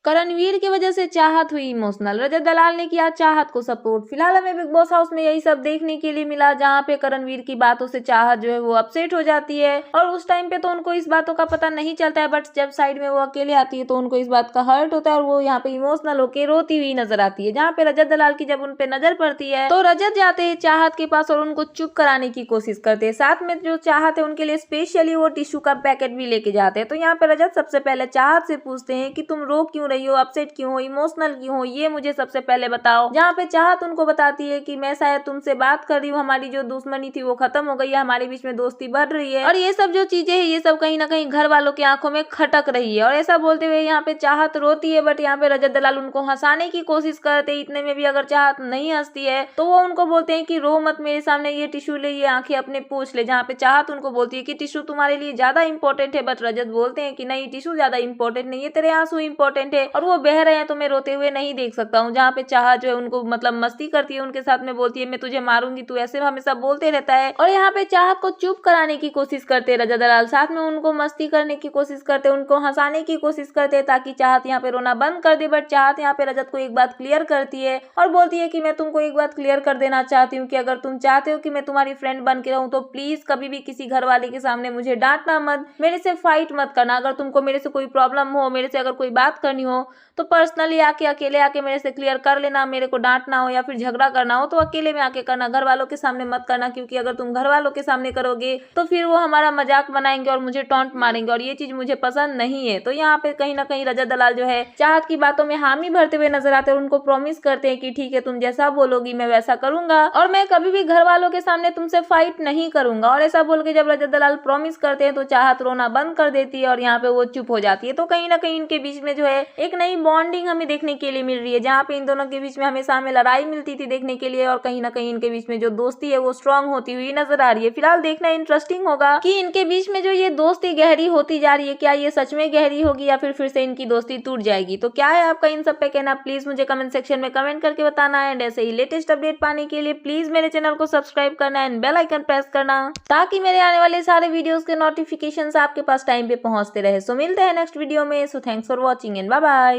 करणवीर की वजह से चाहत हुई इमोशनल, रजत दलाल ने किया चाहत को सपोर्ट। फिलहाल हमें बिग बॉस हाउस में यही सब देखने के लिए मिला, जहाँ पे करणवीर की बातों से चाहत जो है वो अपसेट हो जाती है और उस टाइम पे तो उनको इस बातों का पता नहीं चलता है, बट जब साइड में वो अकेले आती है तो उनको इस बात का हर्ट होता है और वो यहाँ पे इमोशनल होकर रोती हुई नजर आती है। जहाँ पे रजत दलाल की जब उन पे नजर पड़ती है तो रजत जाते हैं चाहत के पास और उनको चुप कराने की कोशिश करते हैं। साथ में जो चाहत है उनके लिए स्पेशली वो टिश्यू का पैकेट भी लेके जाते हैं। तो यहाँ पे रजत सबसे पहले चाहत से पूछते हैं कि तुम रो क्यों रही हो, अपसेट क्यों हो, इमोशनल क्यों हो, ये मुझे सबसे पहले बताओ। जहाँ पे चाहत उनको बताती है कि मैं शायद तुमसे बात कर रही हूँ, हमारी जो दुश्मनी थी वो खत्म हो गई है, हमारे बीच में दोस्ती बढ़ रही है और ये सब जो चीजें है ये सब कहीं ना कहीं घर वालों की आंखों में खटक रही है। और ऐसा बोलते हुए यहाँ पे चाहत रोती है, बट यहाँ पे रजत दलाल उनको हंसाने की कोशिश करते। इतने में भी अगर चाहत नहीं हंसती है तो वो उनको बोलते हैं कि रो मत मेरे सामने, ये टिश्यू ले, ये आंखें अपने पोंछ ले। जहाँ पे चाहत उनको बोलती है कि टिश्यू तुम्हारे लिए ज्यादा इंपॉर्टेंट है, बट रजत बोलते हैं कि नहीं, टिश्यू ज्यादा इंपॉर्टेंट नहीं है, तेरे आंसू इंपॉर्टेंट है और वो बह रहे हैं तो मैं रोते हुए नहीं देख सकता हूँ। जहाँ पे चाहत जो है उनको मतलब मस्ती करती है उनके साथ में, बोलती है मैं तुझे मारूंगी, तू ऐसे हमेशा बोलते रहता है। और यहाँ पे चाहत को चुप कराने की कोशिश करते रजत दलाल, साथ में उनको मस्ती करने की कोशिश करते, उनको हंसाने की कोशिश करते ताकि चाहत यहाँ पे रोना बंद कर दे। बट चाहत यहाँ पे रजत को एक बात क्लियर करती है और बोलती है कि मैं तुमको एक बात क्लियर कर देना चाहती हूँ कि अगर तुम चाहते हो कि मैं तुम्हारी फ्रेंड बन के रहूं तो प्लीज कभी भी किसी घर वाले के सामने मुझे डांटना मत, मेरे से फाइट मत करना। अगर तुमको मेरे से कोई प्रॉब्लम हो, मेरे से अगर कोई बात करनी हो तो पर्सनली आके अकेले आके मेरे से क्लियर कर लेना। मेरे को डांटना हो या फिर झगड़ा करना हो तो अकेले में आके करना, घर वालों के सामने मत करना, क्योंकि अगर तुम घर वालों के सामने करोगे तो फिर वो हमारा मजाक बनाएंगे और मुझे टॉन्ट मारेंगे और ये चीज मुझे पसंद नहीं है। तो यहाँ पे कहीं ना कहीं रजत दलाल जो है चाहत की बातों में हामी भरते हुए नजर आते हैं और उनको प्रॉमिस करते हैं कि ठीक है, तुम जैसा बोलोगी मैं वैसा करूंगा और मैं कभी भी घर वालों के सामने तुमसे फाइट नहीं करूंगा। और ऐसा बोल के जब रजत दलाल प्रॉमिस करते हैं तो चाहत रोना बंद कर देती है और यहाँ पे वो चुप हो जाती है। तो कहीं ना कहीं इनके बीच में जो है एक नई बॉन्डिंग हमें देखने के लिए मिल रही है, जहाँ पे इन दोनों के बीच में हमेशा हमें लड़ाई मिलती थी देखने के लिए और कहीं ना कहीं इनके बीच में जो दोस्ती है वो स्ट्रांग होती हुई नजर आ रही है। फिलहाल देखना इंटरेस्टिंग होगा कि इनके बीच में जो ये दोस्ती गहरी होती जा रही है, क्या ये सच में गहरी होगी या फिर से इनकी दोस्ती टूट जाएगी। तो क्या है आपका इन सब पे कहना, प्लीज मुझे कमेंट सेक्शन में कमेंट करके बताना है। एंड ऐसे ही लेटेस्ट अपडेट पाने के लिए प्लीज मेरे चैनल को सब्सक्राइब करना एंड बेल आइकन प्रेस करना, ताकि मेरे आने वाले सारे वीडियोस के नोटिफिकेशंस आपके पास टाइम पे पहुंचते रहे। सो मिलते हैं नेक्स्ट वीडियो में। So thanks for watching and bye bye.